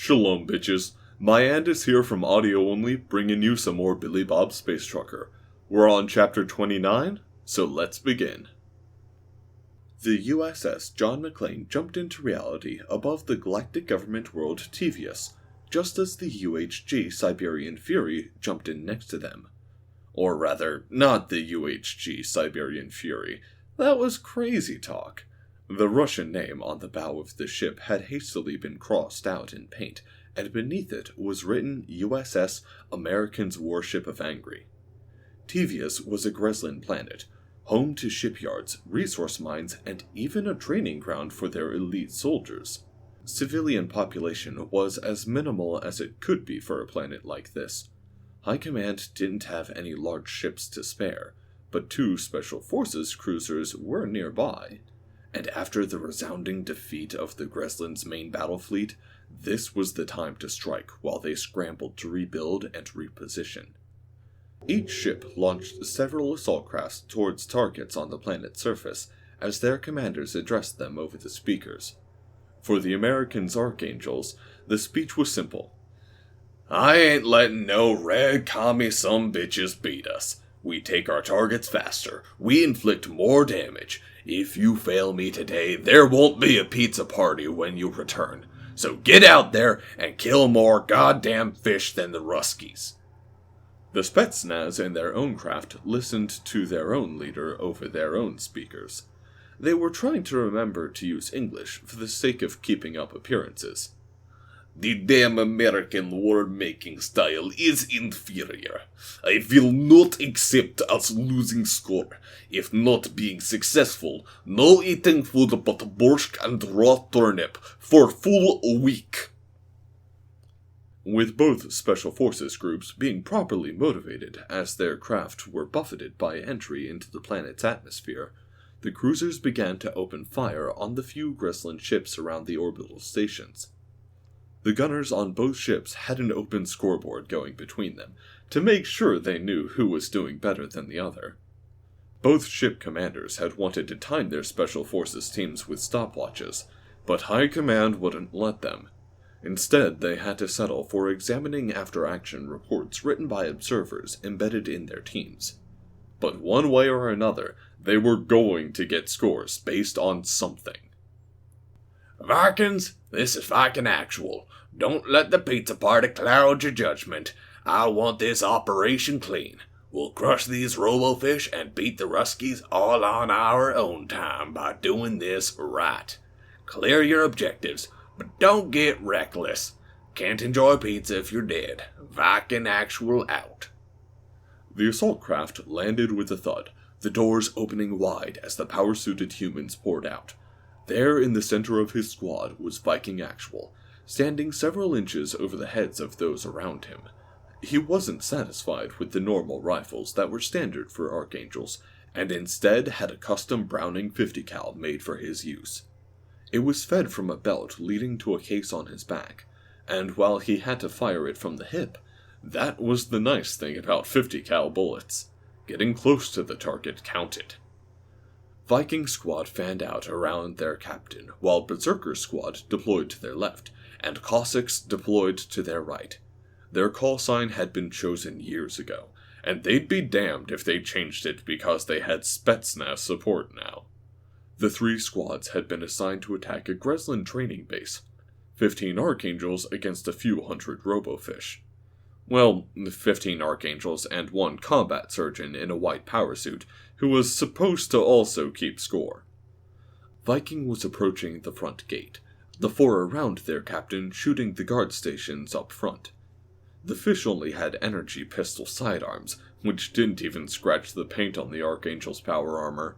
Shalom, bitches. My is here from Audio Only, bringing you some more Billy Bob Space Trucker. We're on chapter 29, so let's begin. The USS John McClane jumped into reality above the galactic government world Tevius, just as the UHG Siberian Fury jumped in next to them. Or rather, not the UHG Siberian Fury. That was crazy talk. The Russian name on the bow of the ship had hastily been crossed out in paint, and beneath it was written USS American's Warship of Angry. Tevius was a Greslin planet, home to shipyards, resource mines, and even a training ground for their elite soldiers. Civilian population was as minimal as it could be for a planet like this. High Command didn't have any large ships to spare, but 2 Special Forces cruisers were nearby. And after the resounding defeat of the Greslin's main battle fleet, this was the time to strike while they scrambled to rebuild and reposition. Each ship launched several assault crafts towards targets on the planet's surface as their commanders addressed them over the speakers. For the Americans' Archangels, the speech was simple. "I ain't letting no red commie sumbitches beat us. We take our targets faster. We inflict more damage. If you fail me today, there won't be a pizza party when you return. So get out there and kill more goddamn fish than the Ruskies." The Spetsnaz in their own craft listened to their own leader over their own speakers. They were trying to remember to use English for the sake of keeping up appearances. "The damn American war-making style is inferior. I will not accept us losing score. If not being successful, no eating food but borscht and raw turnip for full week." With both Special Forces groups being properly motivated as their craft were buffeted by entry into the planet's atmosphere, the cruisers began to open fire on the few Greslin ships around the orbital stations. The gunners on both ships had an open scoreboard going between them, to make sure they knew who was doing better than the other. Both ship commanders had wanted to time their Special Forces teams with stopwatches, but High Command wouldn't let them. Instead, they had to settle for examining after-action reports written by observers embedded in their teams. But one way or another, they were going to get scores based on something. "Vikings, this is Viking Actual. Don't let the pizza party cloud your judgment. I want this operation clean. We'll crush these robofish and beat the Ruskies all on our own time by doing this right. Clear your objectives, but don't get reckless. Can't enjoy pizza if you're dead. Viking Actual out." The assault craft landed with a thud, the doors opening wide as the power-suited humans poured out. There in the center of his squad was Viking Actual, standing several inches over the heads of those around him. He wasn't satisfied with the normal rifles that were standard for Archangels, and instead had a custom Browning 50 cal made for his use. It was fed from a belt leading to a case on his back, and while he had to fire it from the hip, that was the nice thing about 50 cal bullets. Getting close to the target counted. Viking Squad fanned out around their captain, while Berserker Squad deployed to their left, and Cossacks deployed to their right. Their call sign had been chosen years ago, and they'd be damned if they changed it because they had Spetsnaz support now. The 3 squads had been assigned to attack a Greslin training base. 15 Archangels against a few hundred robofish. Well, 15 Archangels and 1 combat surgeon in a white power suit, who was supposed to also keep score. Viking was approaching the front gate, the 4 around their captain shooting the guard stations up front. The fish only had energy pistol sidearms, which didn't even scratch the paint on the Archangel's power armor.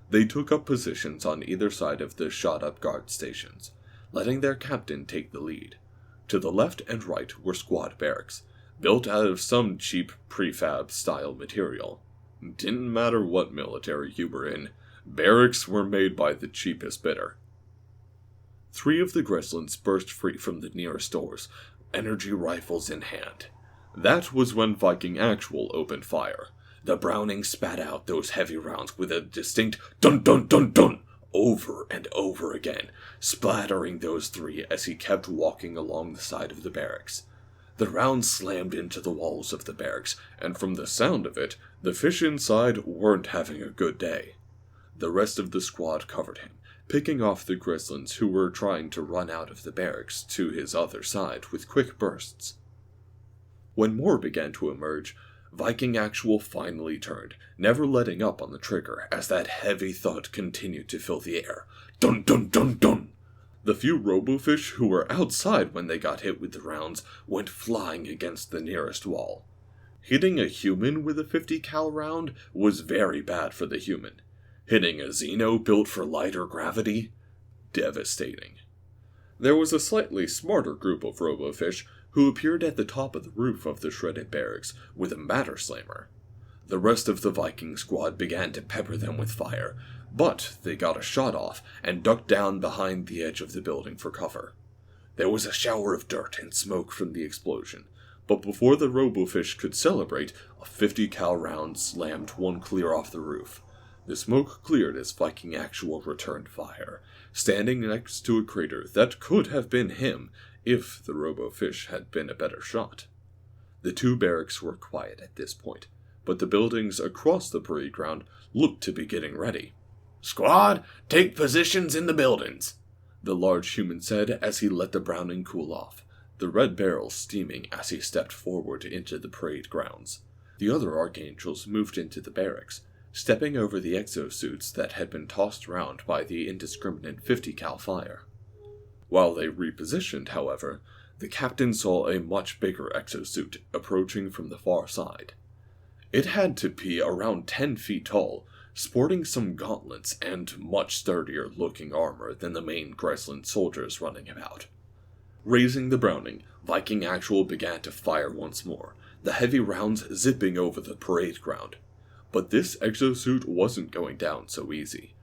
They took up positions on either side of the shot-up guard stations, letting their captain take the lead. To the left and right were squad barracks, built out of some cheap prefab-style material. Didn't matter what military you were in, barracks were made by the cheapest bidder. 3 of the Greslins burst free from the nearest doors, energy rifles in hand. That was when Viking Actual opened fire. The Browning spat out those heavy rounds with a distinct dun-dun-dun-dun over and over again, splattering those three as he kept walking along the side of the barracks. The rounds slammed into the walls of the barracks, and from the sound of it, the fish inside weren't having a good day. The rest of the squad covered him, picking off the Grislins who were trying to run out of the barracks to his other side with quick bursts. When more began to emerge, Viking Actual finally turned, never letting up on the trigger as that heavy thud continued to fill the air. Dun dun dun dun! The few robofish who were outside when they got hit with the rounds went flying against the nearest wall. Hitting a human with a 50 cal round was very bad for the human. Hitting a Xeno built for lighter gravity? Devastating. There was a slightly smarter group of robofish who appeared at the top of the roof of the shredded barracks with a matter slammer. The rest of the Viking squad began to pepper them with fire, but they got a shot off and ducked down behind the edge of the building for cover. There was a shower of dirt and smoke from the explosion, but before the robofish could celebrate, a 50 cal round slammed one clear off the roof. The smoke cleared as Viking Actual returned fire, standing next to a crater that could have been him if the robofish had been a better shot. The two barracks were quiet at this point, but the buildings across the parade ground looked to be getting ready. "Squad, take positions in the buildings," the large human said as he let the Browning cool off, the red barrel steaming as he stepped forward into the parade grounds. The other Archangels moved into the barracks, stepping over the exosuits that had been tossed around by the indiscriminate 50 cal fire. While they repositioned, however, the captain saw a much bigger exosuit approaching from the far side. It had to be around 10 feet tall, sporting some gauntlets and much sturdier looking armor than the main Grislin soldiers running about. Raising the Browning, Viking Actual began to fire once more, the heavy rounds zipping over the parade ground. But this exosuit wasn't going down so easy.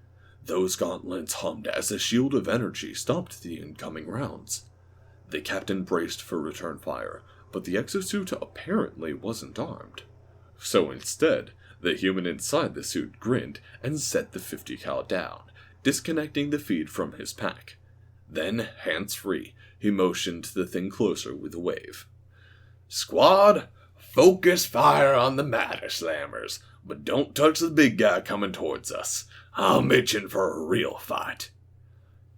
Those gauntlets hummed as a shield of energy stopped the incoming rounds. The captain braced for return fire, but the exosuit apparently wasn't armed. So instead, the human inside the suit grinned and set the 50 cal down, disconnecting the feed from his pack. Then, hands-free, he motioned the thing closer with a wave. "Squad, focus fire on the matter slammers, but don't touch the big guy coming towards us. I'm itching for a real fight."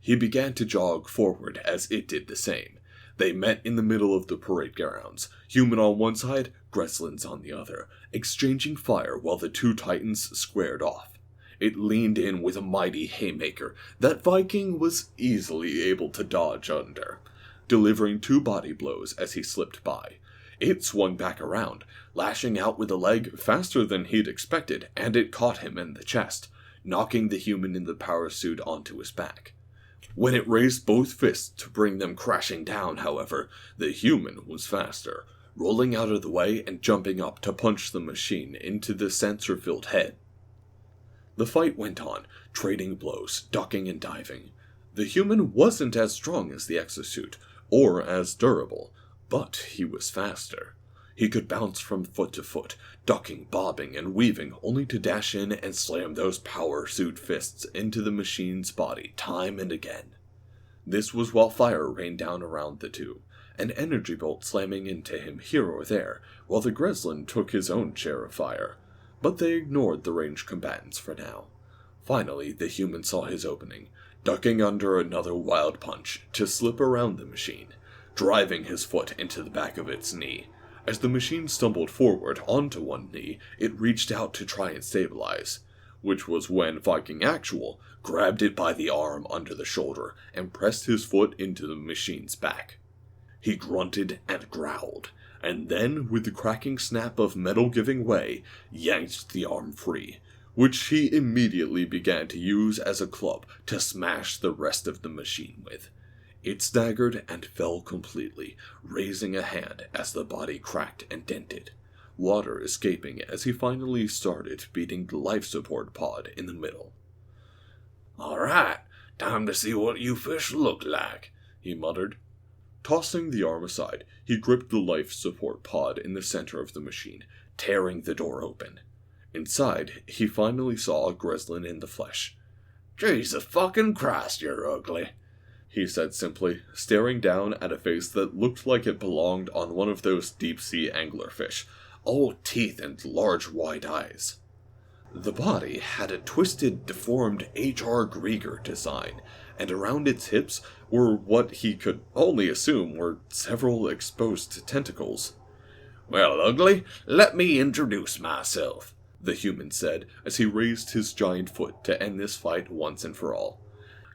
He began to jog forward as it did the same. They met in the middle of the parade grounds, human on one side, Grislins on the other, exchanging fire while the two titans squared off. It leaned in with a mighty haymaker that Viking was easily able to dodge under, delivering 2 body blows as he slipped by. It swung back around, lashing out with a leg faster than he'd expected, and it caught him in the chest, knocking the human in the power suit onto his back. When it raised both fists to bring them crashing down, however, the human was faster, rolling out of the way and jumping up to punch the machine into the sensor-filled head. The fight went on, trading blows, ducking and diving. The human wasn't as strong as the exosuit, or as durable, but he was faster. He could bounce from foot to foot, ducking, bobbing, and weaving, only to dash in and slam those power suit fists into the machine's body time and again. This was while fire rained down around the two, an energy bolt slamming into him here or there, while the Grislin took his own share of fire. But they ignored the ranged combatants for now. Finally, the human saw his opening, ducking under another wild punch to slip around the machine, driving his foot into the back of its knee. As the machine stumbled forward onto one knee, it reached out to try and stabilize, which was when Viking Actual grabbed it by the arm under the shoulder and pressed his foot into the machine's back. He grunted and growled, and then, with the cracking snap of metal giving way, yanked the arm free, which he immediately began to use as a club to smash the rest of the machine with. It staggered and fell completely, raising a hand as the body cracked and dented, water escaping as he finally started beating the life support pod in the middle. "All right, time to see what you fish look like," he muttered. Tossing the arm aside, he gripped the life support pod in the center of the machine, tearing the door open. Inside, he finally saw a Grislin in the flesh. Jesus fucking Christ, you're ugly, he said simply, staring down at a face that looked like it belonged on one of those deep-sea anglerfish, all teeth and large wide eyes. The body had a twisted, deformed H.R. Giger design, and around its hips were what he could only assume were several exposed tentacles. Well, ugly, let me introduce myself, the human said as he raised his giant foot to end this fight once and for all.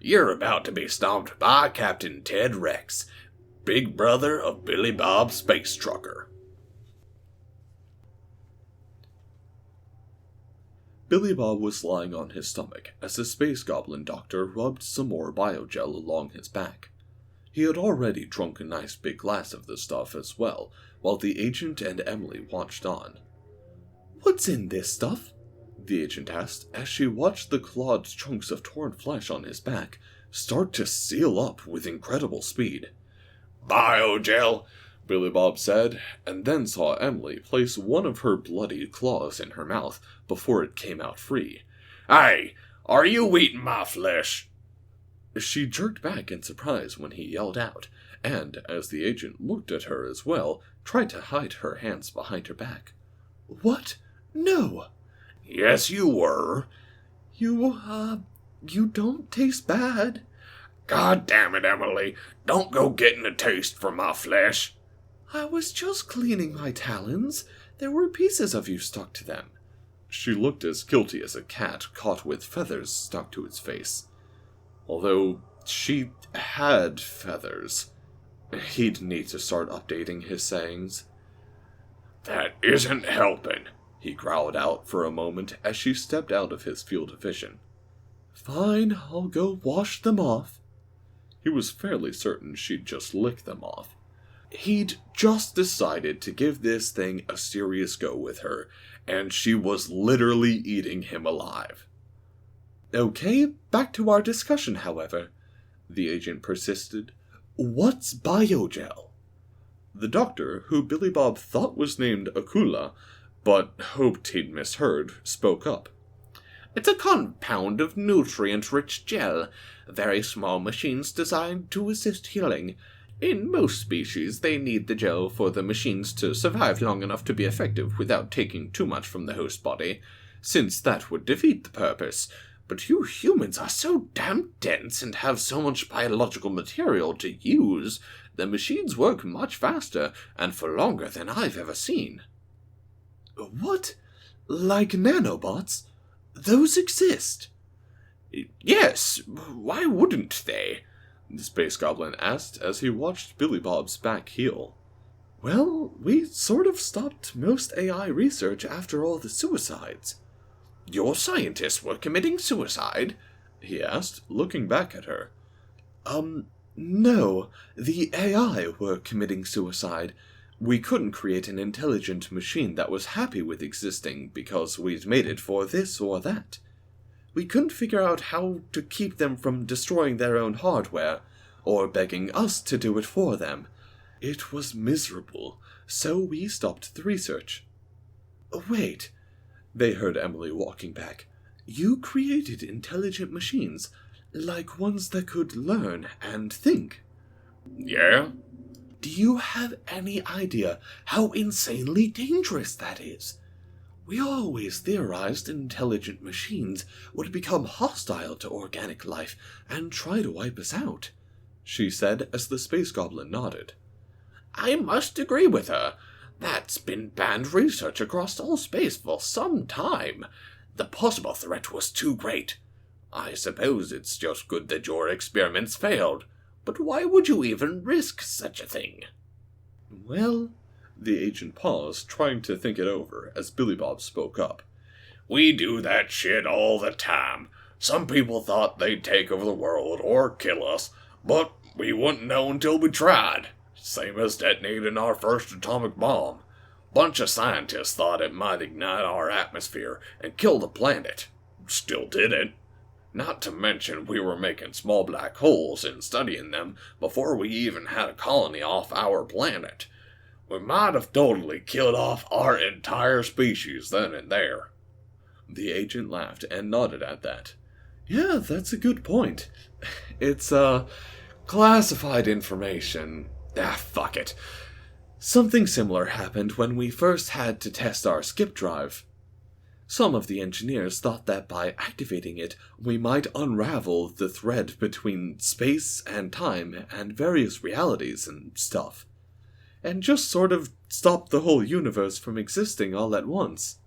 You're about to be stomped by Captain Ted Rex, big brother of Billy Bob Space Trucker. Billy Bob was lying on his stomach as the space goblin doctor rubbed some more biogel along his back. He had already drunk a nice big glass of the stuff as well, while the agent and Emily watched on. "What's in this stuff?" the agent asked as she watched the clawed chunks of torn flesh on his back start to seal up with incredible speed. "Biogel," Billy Bob said, and then saw Emily place one of her bloody claws in her mouth before it came out free. "Hey, are you eating my flesh?" She jerked back in surprise when he yelled out, and, as the agent looked at her as well, tried to hide her hands behind her back. "What? No!" "Yes, you were." You don't taste bad." "God damn it, Emily, don't go getting a taste for my flesh." "I was just cleaning my talons. There were pieces of you stuck to them." She looked as guilty as a cat caught with feathers stuck to its face. Although she had feathers. He'd need to start updating his sayings. "That isn't helping," he growled out for a moment as she stepped out of his field of vision. "Fine, I'll go wash them off." He was fairly certain she'd just lick them off. He'd just decided to give this thing a serious go with her, and she was literally eating him alive. "Okay, back to our discussion, however," the agent persisted. "What's biogel?" The doctor, who Billy Bob thought was named Akula, but hoped he'd misheard, spoke up. "It's a compound of nutrient-rich gel, very small machines designed to assist healing. In most species, they need the gel for the machines to survive long enough to be effective without taking too much from the host body, since that would defeat the purpose. But you humans are so damn dense and have so much biological material to use, the machines work much faster and for longer than I've ever seen." "What? Like nanobots? Those exist?" "Yes, why wouldn't they?" the space goblin asked as he watched Billy Bob's back heal. "Well, we sort of stopped most AI research after all the suicides." "Your scientists were committing suicide?" he asked, looking back at her. No, the AI were committing suicide. We couldn't create an intelligent machine that was happy with existing because we'd made it for this or that. We couldn't figure out how to keep them from destroying their own hardware, or begging us to do it for them. It was miserable, so we stopped the research." "Wait," they heard Emily walking back. "You created intelligent machines, like ones that could learn and think." "Yeah." "Do you have any idea how insanely dangerous that is? We always theorized intelligent machines would become hostile to organic life and try to wipe us out," she said as the space goblin nodded. "I must agree with her. That's been banned research across all space for some time. The possible threat was too great. I suppose it's just good that your experiments failed, but why would you even risk such a thing?" "Well," the agent paused, trying to think it over, as Billy Bob spoke up. "We do that shit all the time. Some people thought they'd take over the world or kill us, but we wouldn't know until we tried. Same as detonating our first atomic bomb. Bunch of scientists thought it might ignite our atmosphere and kill the planet. Still did it. Not to mention we were making small black holes and studying them before we even had a colony off our planet. We might have totally killed off our entire species then and there." The agent laughed and nodded at that. Yeah, that's a good point. It's, classified information. Fuck it. Something similar happened when we first had to test our skip drive. Some of the engineers thought that by activating it, we might unravel the thread between space and time and various realities and stuff. And just sort of stop the whole universe from existing all at once.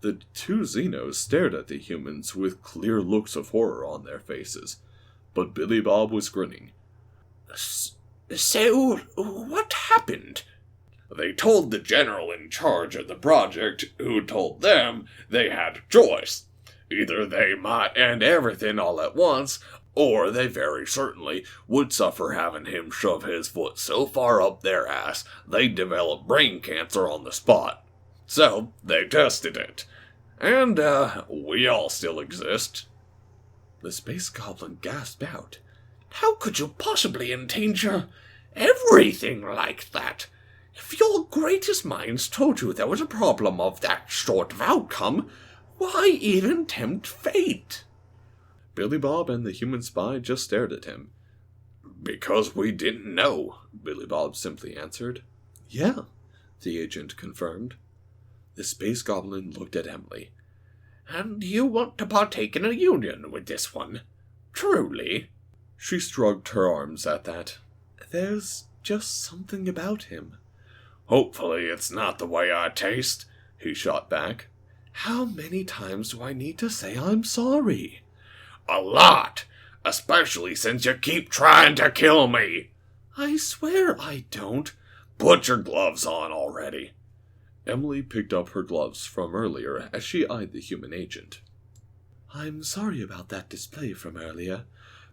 The two Xenos stared at the humans with clear looks of horror on their faces, but Billy Bob was grinning. So, what happened? They told the general in charge of the project, who told them they had a choice. Either they might end everything all at once, or they very certainly would suffer having him shove his foot so far up their ass they'd develop brain cancer on the spot. So, they tested it. And, we all still exist. The space goblin gasped out. How could you possibly endanger everything like that? If your greatest minds told you there was a problem of that sort of outcome, why even tempt fate? Billy Bob and the human spy just stared at him. Because we didn't know, Billy Bob simply answered. Yeah, the agent confirmed. The space goblin looked at Emily. And you want to partake in a union with this one? Truly? She shrugged her arms at that. There's just something about him. Hopefully it's not the way I taste, he shot back. How many times do I need to say I'm sorry? A lot, especially since you keep trying to kill me. I swear I don't. Put your gloves on already. Emily picked up her gloves from earlier as she eyed the human agent. I'm sorry about that display from earlier,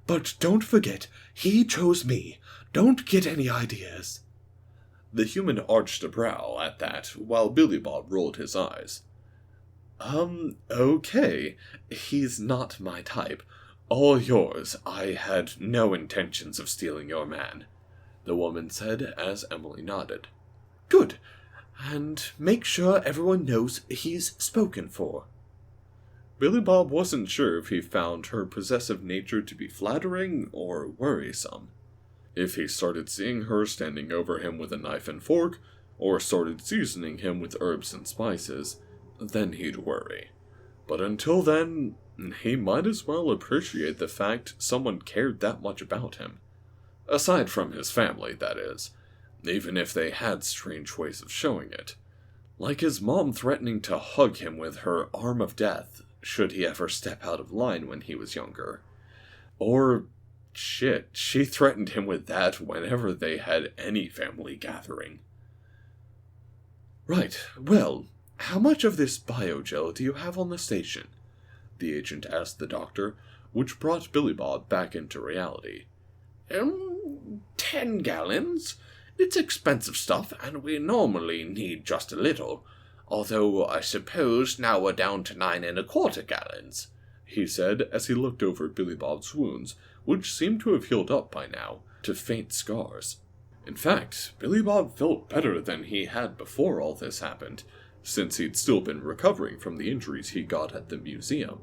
but don't forget, he chose me. Don't get any ideas. The human arched a brow at that, while Billy Bob rolled his eyes. Okay. He's not my type. All yours. I had no intentions of stealing your man, the woman said as Emily nodded. Good. And make sure everyone knows he's spoken for. Billy Bob wasn't sure if he found her possessive nature to be flattering or worrisome. If he started seeing her standing over him with a knife and fork, or started seasoning him with herbs and spices, then he'd worry. But until then, he might as well appreciate the fact someone cared that much about him. Aside from his family, that is. Even if they had strange ways of showing it. Like his mom threatening to hug him with her arm of death, should he ever step out of line when he was younger. Or, shit, she threatened him with that whenever they had any family gathering. Right, well, how much of this biogel do you have on the station? The agent asked the doctor, which brought Billy Bob back into reality. 10 gallons. It's expensive stuff, and we normally need just a little. Although I suppose now we're down to 9 1/4 gallons, he said as he looked over Billy Bob's wounds, which seemed to have healed up by now, to faint scars. In fact, Billy Bob felt better than he had before all this happened, since he'd still been recovering from the injuries he got at the museum.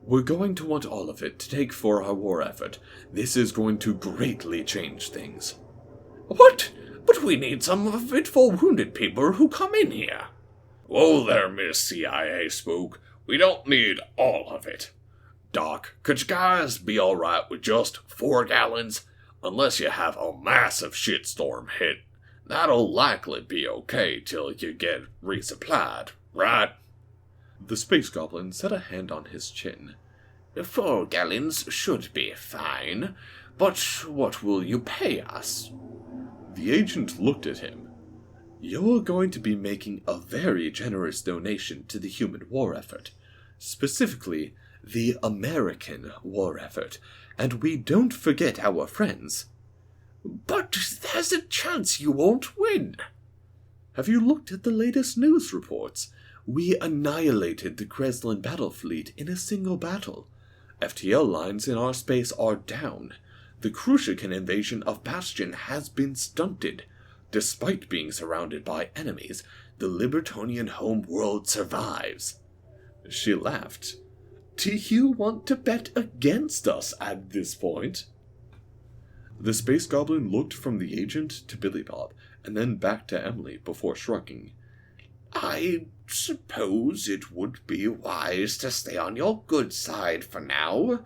We're going to want all of it to take for our war effort. This is going to greatly change things. What? But we need some of it for wounded people who come in here. Whoa there, Miss CIA Spook. We don't need all of it. Doc, could you guys be alright with just 4 gallons? Unless you have a massive shitstorm hit. That'll likely be okay till you get resupplied, right? The space goblin set a hand on his chin. 4 gallons should be fine, but what will you pay us? The agent looked at him. You're going to be making a very generous donation to the human war effort. Specifically, the American war effort. And we don't forget our friends. But there's a chance you won't win. Have you looked at the latest news reports? We annihilated the Kreslin battle fleet in a single battle. FTL lines in our space are down. The Krushikan invasion of Bastion has been stunted. Despite being surrounded by enemies, the Libertonian home world survives. She laughed. Do you want to bet against us at this point? The space goblin looked from the agent to Billy Bob, and then back to Emily before shrugging. I suppose it would be wise to stay on your good side for now.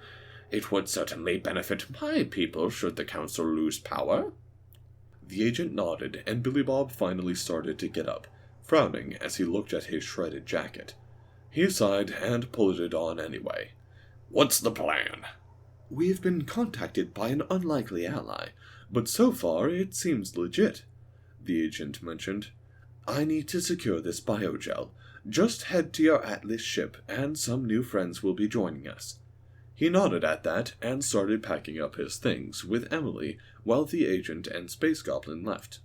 It would certainly benefit my people should the council lose power. The agent nodded, and Billy Bob finally started to get up, frowning as he looked at his shredded jacket. He sighed and pulled it on anyway. What's the plan? We've been contacted by an unlikely ally, but so far it seems legit, the agent mentioned. I need to secure this biogel. Just head to your Atlas ship, and some new friends will be joining us. He nodded at that and started packing up his things with Emily while the agent and Space Goblin left.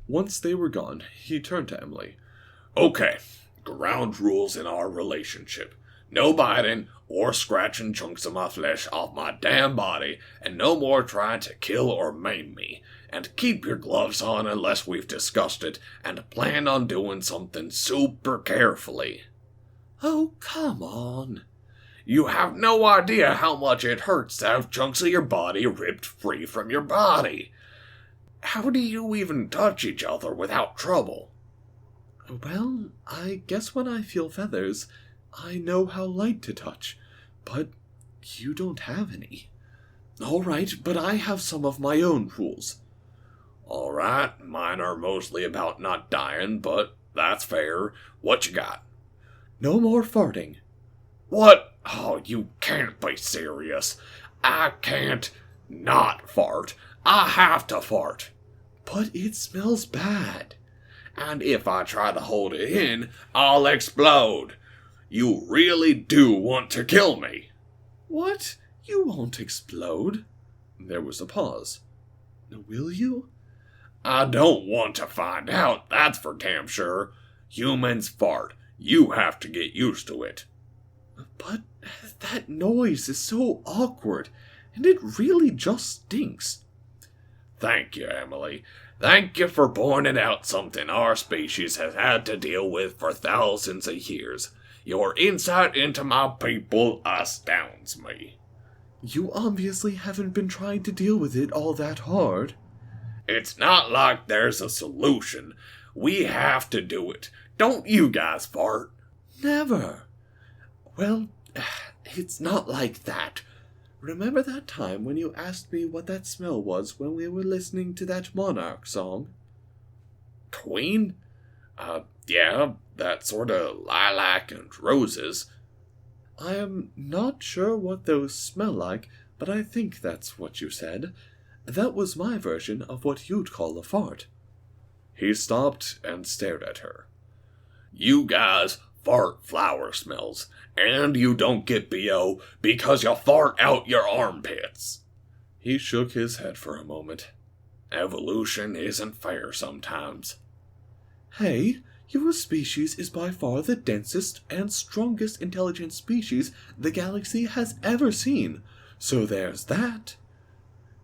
Once they were gone, he turned to Emily. Okay, ground rules in our relationship. No biting or scratching chunks of my flesh off my damn body, and no more trying to kill or maim me. And keep your gloves on unless we've discussed it, and plan on doing something super carefully. Oh, come on. You have no idea how much it hurts to have chunks of your body ripped free from your body. How do you even touch each other without trouble? Well, I guess when I feel feathers, I know how light to touch, but you don't have any. All right, but I have some of my own rules. All right, mine are mostly about not dying, but that's fair. What you got? No more farting. What? Oh, you can't be serious. I can't not fart. I have to fart. But it smells bad. And if I try to hold it in, I'll explode. You really do want to kill me. What? You won't explode. There was a pause. Will you? I don't want to find out, that's for damn sure. Humans fart. You have to get used to it. But that noise is so awkward, and it really just stinks. Thank you, Emily. Thank you for pointing out something our species has had to deal with for thousands of years. Your insight into my people astounds me. You obviously haven't been trying to deal with it all that hard. It's not like there's a solution. We have to do it. Don't you guys fart? Never. Well, it's not like that. Remember that time when you asked me what that smell was when we were listening to that Monarch song? Queen? Yeah, that sort of lilac and roses. I am not sure what those smell like, but I think that's what you said. That was my version of what you'd call a fart. He stopped and stared at her. You guys fart flower smells, and you don't get BO because you fart out your armpits. He shook his head for a moment. Evolution isn't fair sometimes. Hey, your species is by far the densest and strongest intelligent species the galaxy has ever seen, so there's that.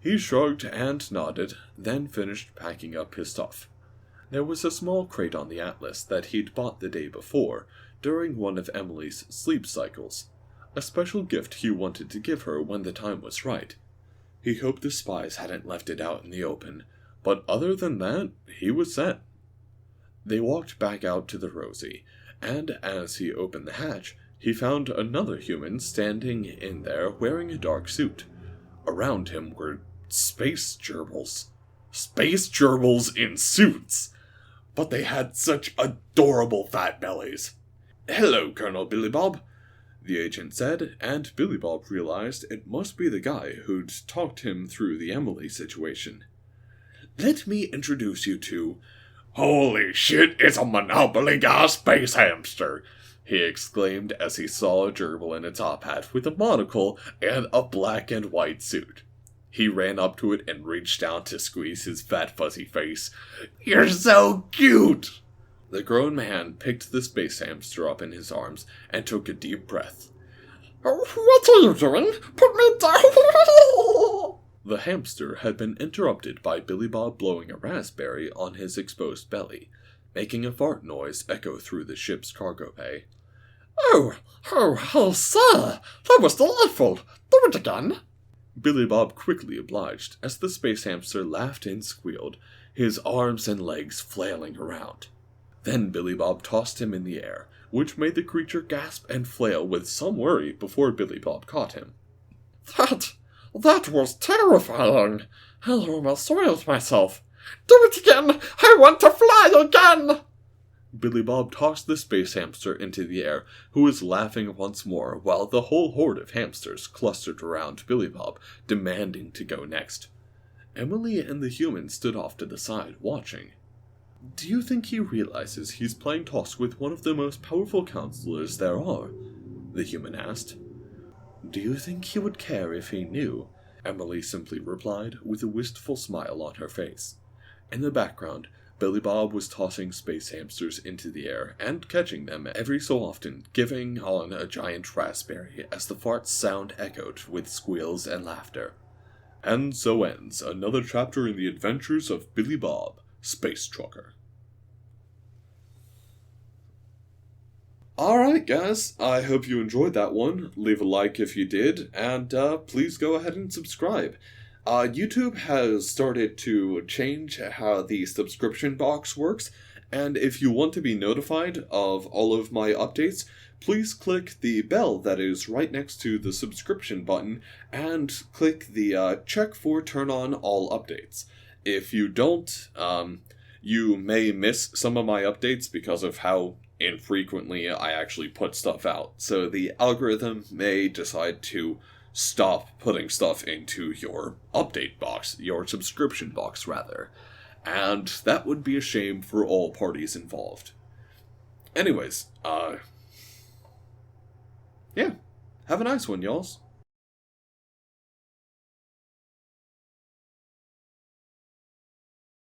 He shrugged and nodded, then finished packing up his stuff. There was a small crate on the Atlas that he'd bought the day before, during one of Emily's sleep cycles, a special gift he wanted to give her when the time was right. He hoped the spies hadn't left it out in the open, but other than that, he was set. They walked back out to the Rosie, and as he opened the hatch, he found another human standing in there wearing a dark suit. Around him were space gerbils. Space gerbils in suits! But they had such adorable fat bellies. "Hello, Colonel Billy Bob," the agent said, and Billy Bob realized it must be the guy who'd talked him through the Emily situation. "Let me introduce you to—" "Holy shit, it's a Monopoly guy space hamster!" he exclaimed as he saw a gerbil in a top hat with a monocle and a black and white suit. He ran up to it and reached down to squeeze his fat fuzzy face. "You're so cute!" The grown man picked the space hamster up in his arms and took a deep breath. "What are you doing? Put me down!" The hamster had been interrupted by Billy Bob blowing a raspberry on his exposed belly, making a fart noise echo through the ship's cargo bay. Oh, sir, that was delightful. Do it again. Billy Bob quickly obliged as the space hamster laughed and squealed, his arms and legs flailing around. Then Billy Bob tossed him in the air, which made the creature gasp and flail with some worry before Billy Bob caught him. That was terrifying. I almost soiled myself. Do it again. I want to fly again. Billy Bob tossed the space hamster into the air, who was laughing once more while the whole horde of hamsters clustered around Billy Bob, demanding to go next. Emily and the human stood off to the side, watching. Do you think he realizes he's playing toss with one of the most powerful counselors there are? The human asked. Do you think he would care if he knew? Emily simply replied, with a wistful smile on her face. In the background, Billy Bob was tossing space hamsters into the air and catching them every so often, giving on a giant raspberry as the fart's sound echoed with squeals and laughter. And so ends another chapter in the adventures of Billy Bob, Space Trucker. Alright guys, I hope you enjoyed that one. Leave a like if you did, and please go ahead and subscribe. YouTube has started to change how the subscription box works, and if you want to be notified of all of my updates, please click the bell that is right next to the subscription button, and click the check for turn on all updates. If you don't, you may miss some of my updates because of how infrequently I actually put stuff out, so the algorithm may decide to stop putting stuff into your update box, your subscription box rather, and that would be a shame for all parties involved. Anyways, yeah, have a nice one, y'alls.